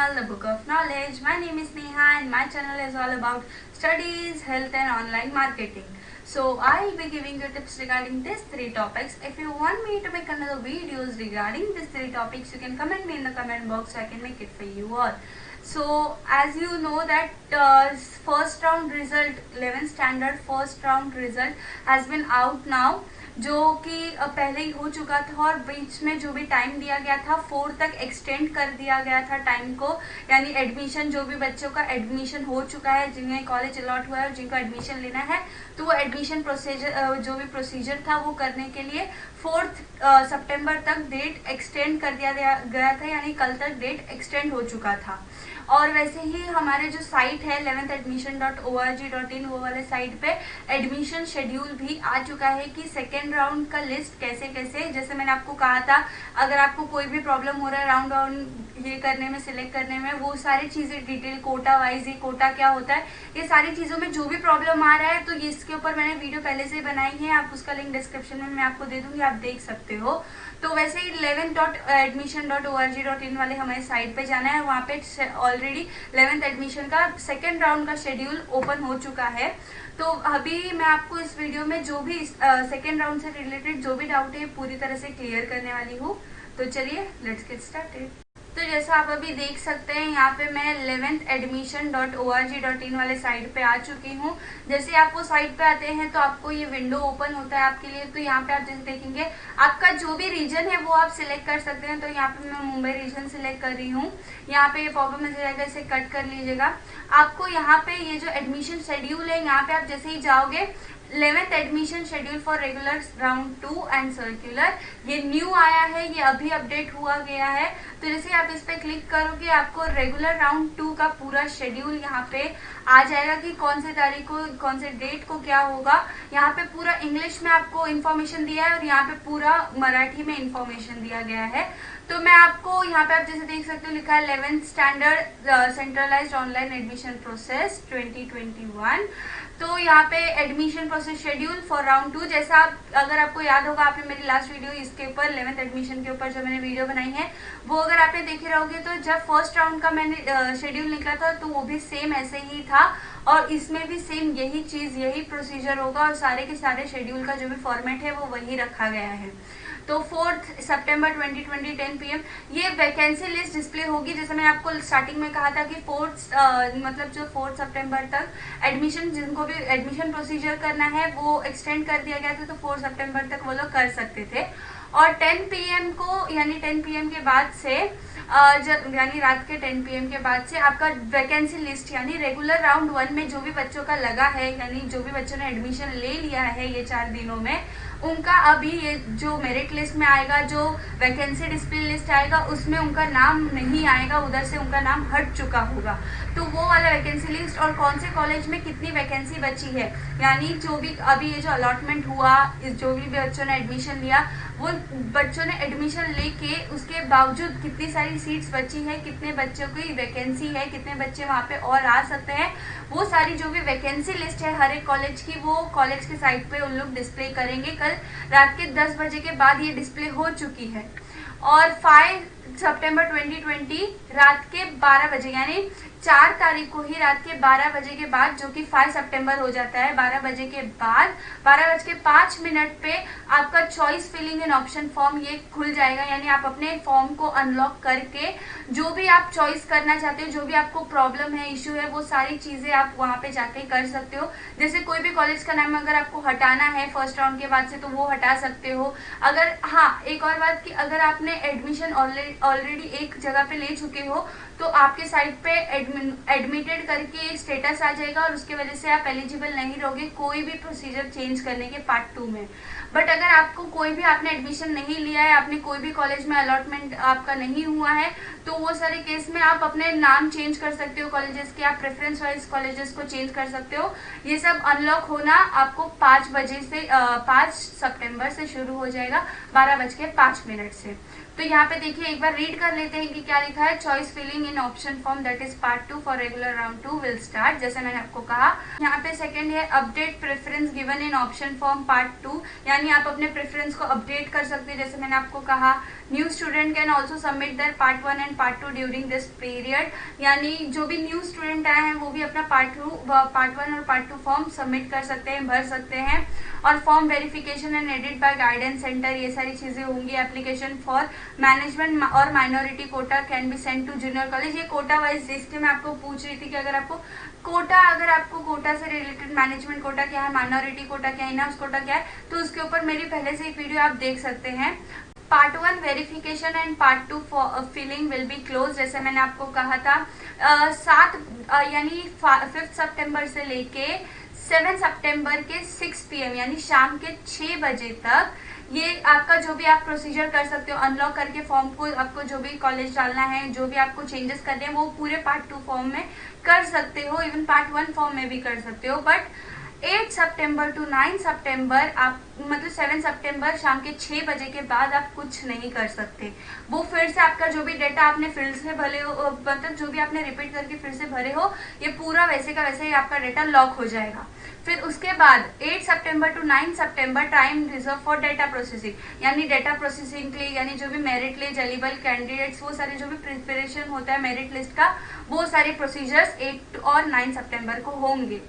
channel, The Book of Knowledge. My name is Neha and my channel is all about studies, health and online marketing. So I'll be giving you tips regarding these three topics. If you want me to make another videos regarding these three topics, you can comment me in the comment box so I can make it for you all. So as you know that first round result, 11th standard first round result has been out now, जो कि पहले ही हो चुका था और बीच में जो भी टाइम दिया गया था 4 तक एक्सटेंड कर दिया गया था टाइम को, यानी एडमिशन जो भी बच्चों का एडमिशन हो चुका है, जिन्हें कॉलेज अलॉट हुआ है और जिनको एडमिशन लेना है, तो वो एडमिशन प्रोसीजर जो भी प्रोसीजर था वो करने के लिए 4 सितंबर तक डेट एक्सटेंड कर दिया गया था, यानी कल तक डेट एक्सटेंड हो चुका था। और वैसे ही हमारे जो साइट है 11thadmission.org.in वो वाले साइट पे एडमिशन शेड्यूल भी आ चुका है कि सेकेंड राउंड का लिस्ट कैसे कैसे, जैसे मैंने आपको कहा था अगर आपको कोई भी प्रॉब्लम हो रहा है राउंड ये करने में, सिलेक्ट करने में, वो सारी चीजें डिटेल कोटा वाइज, ये कोटा क्या होता है, ये सारी चीजों में जो भी प्रॉब्लम आ रहा है तो इसके ऊपर मैंने वीडियो पहले से बनाई है, आप उसका लिंक डिस्क्रिप्शन में मैं आपको दे दूंगी, आप देख सकते हो। तो वैसे ही 11.admission.org.in वाले हमारे साइट पे जाना है, वहाँ पे ऑलरेडी 11th एडमिशन का सेकेंड राउंड का शेड्यूल ओपन हो चुका है। तो अभी मैं आपको इस वीडियो में जो भी सेकेंड राउंड से रिलेटेड जो भी डाउट है पूरी तरह से क्लियर करने वाली हूँ। तो चलिए लेट्स गेट स्टार्टेड। तो जैसा आप अभी देख सकते हैं यहाँ पे मैं 11thadmission.org.in वाले साइट पे आ चुकी हूँ। जैसे आप वो साइट पे आते हैं तो आपको ये विंडो ओपन होता है आपके लिए। तो यहाँ पे आप जैसे देखेंगे आपका जो भी रीजन है वो आप सिलेक्ट कर सकते हैं। तो यहाँ पे मैं मुंबई रीजन सिलेक्ट कर रही हूँ। यहाँ पे ये पॉपअप मैसेज आएगा, इसे कट कर लीजिएगा। आपको यहाँ पे ये जो एडमिशन शेड्यूल है, यहाँ पे आप जैसे ही जाओगे 11th admission schedule for regular round 2 and circular, ये न्यू आया है, ये अभी अपडेट हुआ गया है। तो जैसे आप इस पे क्लिक करोगे आपको रेगुलर राउंड 2 का पूरा शेड्यूल यहाँ पे आ जाएगा कि कौन से तारीख को, कौन से डेट को क्या होगा। यहाँ पे पूरा इंग्लिश में आपको इन्फॉर्मेशन दिया है और यहाँ पे पूरा मराठी में इन्फॉर्मेशन दिया गया है। तो मैं आपको यहाँ पे आप जैसे देख सकते हो लिखा है 11th standard centralised online admission process 2021। तो यहाँ पे admission process schedule for round 2, जैसा अगर आपको याद होगा आपने मेरी लास्ट वीडियो इसके ऊपर 11th एडमिशन के ऊपर जो मैंने वीडियो बनाई है वो अगर आपने देखे रहोगे तो जब फर्स्ट राउंड का मैंने शेड्यूल निकला था तो वो भी सेम ऐसे ही था और इसमें भी सेम यही चीज, यही प्रोसीजर होगा और सारे के सारे शेड्यूल का जो भी फॉर्मेट है वो वही रखा गया है। तो 4 सितंबर 2020 10 PM ये वैकेंसी लिस्ट डिस्प्ले होगी। जैसे मैंने आपको स्टार्टिंग में कहा था कि 4 सितंबर तक एडमिशन, जिनको भी एडमिशन प्रोसीजर करना है वो एक्सटेंड कर दिया गया था, तो 4 सितंबर तक वो लोग कर सकते थे। और 10 PM को, यानी 10 PM के बाद से यानी रात के 10 PM के बाद से आपका वैकेंसी लिस्ट, यानी रेगुलर राउंड 1 में जो भी बच्चों का लगा है, यानी जो भी बच्चों ने एडमिशन ले लिया है ये 4 दिनों में, उनका अभी ये जो मेरिट लिस्ट में आएगा, जो वैकेंसी डिस्प्ले लिस्ट आएगा उसमें उनका नाम नहीं आएगा, उधर से उनका नाम हट चुका होगा। तो वो वाला वैकेंसी लिस्ट और कौन से कॉलेज में कितनी वैकेंसी बची है, यानी जो भी अभी ये जो अलॉटमेंट हुआ, जो भी बच्चों ने एडमिशन लिया, वो बच्चों ने एडमिशन लेके उसके बावजूद कितनी सारी सीट्स बची है, कितने बच्चों की वैकेंसी है, कितने बच्चे वहाँ पे और आ सकते हैं, वो सारी जो भी वैकेंसी लिस्ट है हर एक कॉलेज की वो कॉलेज के साइट पे उन लोग डिस्प्ले करेंगे। कल रात के 10 बजे के बाद ये डिस्प्ले हो चुकी है। और 5 सितंबर 2020 रात के 12 बजे, यानी 4 तारीख को ही रात के 12 बजे के बाद, जो कि 5 सितंबर हो जाता है, 12 बजे के बाद 12:05 पे आपका choice filling in option form ये खुल जाएगा। यानी आप अपने फॉर्म को अनलॉक करके जो भी आप चॉइस करना चाहते हो, जो भी आपको प्रॉब्लम है, इश्यू है, वो सारी चीजें आप वहां पे जाके कर सकते हो। जैसे कोई भी कॉलेज का नाम अगर आपको हटाना है फर्स्ट राउंड के बाद से तो वो हटा सकते हो। अगर, हाँ, एक और बात कि अगर आपने एडमिशन ऑलरेडी एक जगह पे ले चुके हो तो आपके साइट पे एडमिटेड करके स्टेटस आ जाएगा और उसके वजह से आप एलिजिबल नहीं रहोगे कोई भी प्रोसीजर चेंज करने के पार्ट 2 में। बट अगर आपको कोई भी, आपने एडमिशन नहीं लिया है, आपने कोई भी कॉलेज में अलॉटमेंट आपका नहीं हुआ है, तो वो सारे केस में आप अपने नाम चेंज कर सकते हो कॉलेजेस के, आप प्रेफरेंस वाइज कॉलेजेस को चेंज कर सकते हो। ये सब अनलॉक होना आपको 5 बजे से 5 सितंबर से शुरू हो जाएगा 12:05 से। तो यहाँ पे देखिए एक बार रीड कर लेते हैं कि क्या लिखा है। Choice filling in option form that is part 2 for regular round 2 will start. जैसे मैंने आपको कहा यहाँ पे सेकंड है update preference given in option form part 2, यानी आप अपने प्रेफरेंस को अपडेट कर सकते हैं। जैसे मैंने आपको कहा new student can also submit there part 1 and part 2 during this period, यानी जो भी न्यू स्टूडेंट आए हैं वो भी अपना पार्ट 1 और पार्ट 2 फॉर्म सबमिट कर सकते हैं, भर सकते हैं। और form verification and edit by guidance centre, ये सारी चीजें होंगी। एप्लीकेशन फॉर मैनेजमेंट और minority quota can be send to junior college. ये कोटा वाइज इसके मैं आपको पूछ रही थी कि अगर आपको कोटा से रिलेटेड मैनेजमेंट कोटा क्या है, माइनॉरिटी कोटा क्या है, इनहाउस कोटा क्या है, तो उसके ऊपर मेरी पहले से एक वीडियो आप देख सकते हैं। Part 1 verification and part 2 filling will be close. जैसे मैंने आपको कहा था 5 सितंबर से लेके 7 सितंबर के 6 PM यानी शाम के 6 बजे तक ये आपका जो भी आप प्रोसीजर कर सकते हो अनलॉक करके फॉर्म को, आपको जो भी कॉलेज डालना है, जो भी आपको चेंजेस करने हैं वो पूरे पार्ट 2 फॉर्म में कर सकते हो, इवन पार्ट 1 फॉर्म में भी कर सकते हो। बट 8 सितंबर टू 9 सितंबर आप मतलब 7 सितंबर शाम के 6 बजे के बाद आप कुछ नहीं कर सकते। वो फिर से आपका जो भी डेटा आपने फिर से भरे हो, मतलब जो भी आपने रिपीट करके फिर से भरे हो, ये पूरा वैसे का वैसे ही आपका डेटा लॉक हो जाएगा। फिर उसके बाद 8 सितंबर टू 9 सितंबर time reserve for data processing, यानी डेटा प्रोसेसिंग के लिए, यानी जो भी मेरिट लिस्ट, एलिजिबल कैंडिडेट्स, वो सारे जो भी प्रिपरेशन होता है मेरिट लिस्ट का, वो सारे प्रोसीजर्स 8 और 9 सितंबर को होंगे।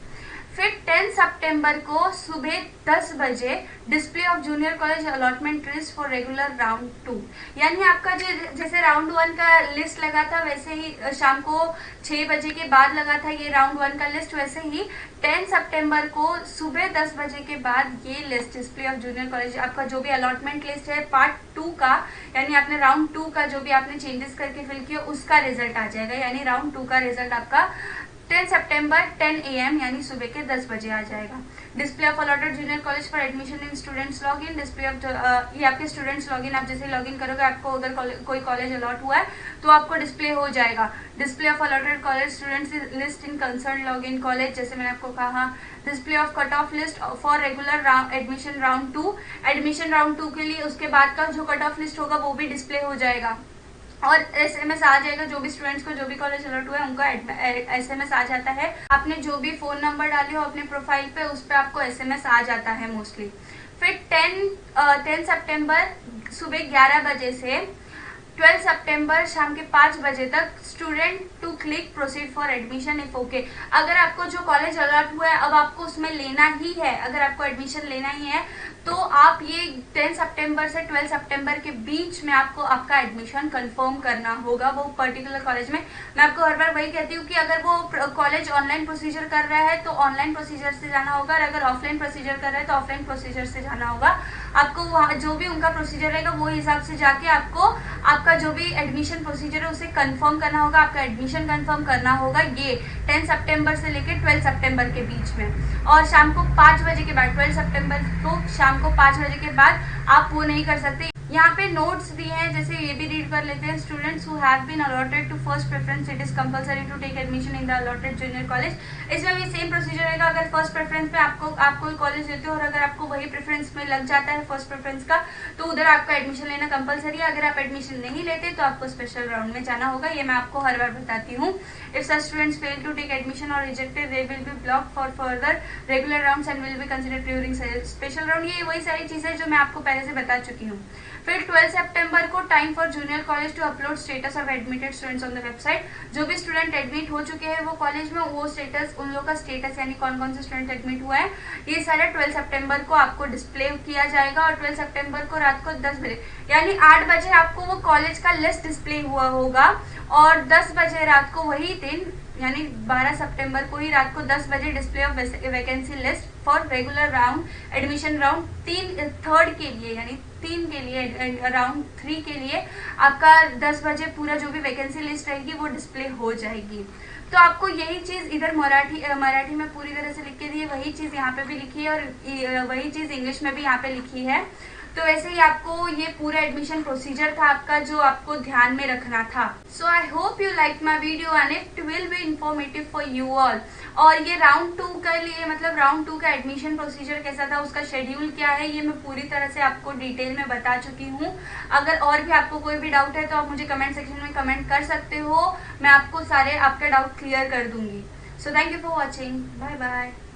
फिर 10 सितंबर को सुबह 10 बजे display of junior college allotment list for regular round 2, यानी आपका जैसे राउंड 1 का लिस्ट लगा था वैसे ही शाम को 6 बजे के बाद लगा था ये राउंड 1 का लिस्ट, वैसे ही 10 सितंबर को सुबह 10 बजे के बाद ये list display of junior college, आपका जो भी अलॉटमेंट लिस्ट है पार्ट 2 का, यानी आपने राउंड 2 का जो भी आपने चेंजेस करके फिल किया उसका रिजल्ट आ जाएगा, यानी राउंड 2 का रिजल्ट आपका 10 सितंबर 10 AM यानी सुबह के 10 बजे आ जाएगा। Display of allotted junior college for admission in students login, display of ये आपके स्टूडेंट्स लॉगिन, आप जैसे लॉगिन करोगे आपको उधर कोई कॉलेज अलॉट हुआ है तो आपको डिस्प्ले हो जाएगा। Display of allotted college students list in concern login college, जैसे मैंने आपको कहा। Display of cut off list for regular admission round 2, admission round 2 के लिए उसके बाद का जो कट ऑफ लिस्ट होगा वो भी डिस्प्ले हो जाएगा और SMS आ जाएगा। जो भी स्टूडेंट्स को जो भी कॉलेज अलॉट हुआ है उनका SMS आ जाता है। आपने जो भी फोन नंबर डाले हो अपने प्रोफाइल पे उस पर आपको SMS आ जाता है मोस्टली। फिर 10 सितंबर सुबह 11 बजे से 12 सितंबर शाम के 5 बजे तक student to click proceed for admission if okay. अगर आपको जो कॉलेज अलॉट हुआ है अब आपको उसमें लेना ही है, अगर आपको एडमिशन लेना ही है तो आप ये 10 सितंबर से 12 सितंबर के बीच में आपको आपका एडमिशन कंफर्म करना होगा वो पर्टिकुलर कॉलेज में। मैं आपको हर बार वही कहती हूँ कि अगर वो कॉलेज ऑनलाइन प्रोसीजर कर रहा है तो ऑनलाइन प्रोसीजर से जाना होगा, और अगर ऑफलाइन प्रोसीजर कर रहा है तो ऑफलाइन प्रोसीजर से जाना होगा। आपको वहाँ जो भी उनका प्रोसीजर रहेगा वो हिसाब से जाके आपको आपका जो भी एडमिशन प्रोसीजर है उसे कंफर्म करना होगा, आपका एडमिशन कंफर्म करना होगा ये 10 सितंबर से लेकर 12 सितंबर के बीच में। और शाम को 5 बजे के बाद 12 सितंबर को शाम को 5 बजे के बाद आप वो नहीं कर सकते। यहाँ पे नोट्स दिए हैं, जैसे ये भी रीड कर लेते हैं। Students who have been allotted to first preference it is compulsory to take admission in the allotted junior college. इसमें भी सेम प्रोसीजर रहेगा। अगर फर्स्ट प्रेफरेंस में आप कोई कॉलेज लेते हो और अगर आपको वही प्रेफरेंस में लग जाता है फर्स्ट प्रेफरेंस का तो उधर आपका एडमिशन लेना कंपलसरी है। अगर आप एडमिशन नहीं लेते तो आपको स्पेशल राउंड में जाना होगा, ये मैं आपको हर बार बताती हूँ। If such students fail to take admission और rejected they will be blocked for further regular rounds and will be considered during special round. ये वही सारी चीजें जो मैं आपको पहले से बता चुकी हूँ। फिर 12 सितंबर को time for junior college to upload status of admitted students on the website. जो भी स्टूडेंट एडमिट हो चुके हैं वो कॉलेज में वो स्टेटस, उन लोगों का स्टेटस यानी कौन कौन से स्टूडेंट एडमिट हुआ है ये सारा 12 सितंबर को आपको डिस्प्ले किया जाएगा। और 12 सितंबर को रात को 10 बजे यानी 8 बजे आपको वो कॉलेज का लिस्ट डिस्प्ले हुआ होगा और 10 बजे रात को वही दिन यानी 12 सितंबर को ही रात को 10 बजे display of vacancy list for regular round admission round 3 के लिए यानी 3 के लिए राउंड 3 के लिए आपका 10 बजे पूरा जो भी वैकेंसी लिस्ट रहेगी वो डिस्प्ले हो जाएगी। तो आपको यही चीज इधर मराठी में पूरी तरह से लिख के दी है, वही चीज यहाँ पे भी लिखी है और वही चीज इंग्लिश में भी यहाँ पे लिखी है। तो ऐसे ही आपको ये पूरा एडमिशन प्रोसीजर था आपका जो आपको ध्यान में रखना था। So I hope you like my video and it will be informative for you all. और ये राउंड 2 के लिए मतलब राउंड 2 का एडमिशन प्रोसीजर कैसा था, उसका शेड्यूल क्या है, ये मैं पूरी तरह से आपको डिटेल में बता चुकी हूँ। अगर और भी आपको कोई भी डाउट है तो आप मुझे कमेंट सेक्शन में कमेंट कर सकते हो, मैं आपको सारे आपके डाउट क्लियर कर दूंगी। So thank you for watching, bye bye.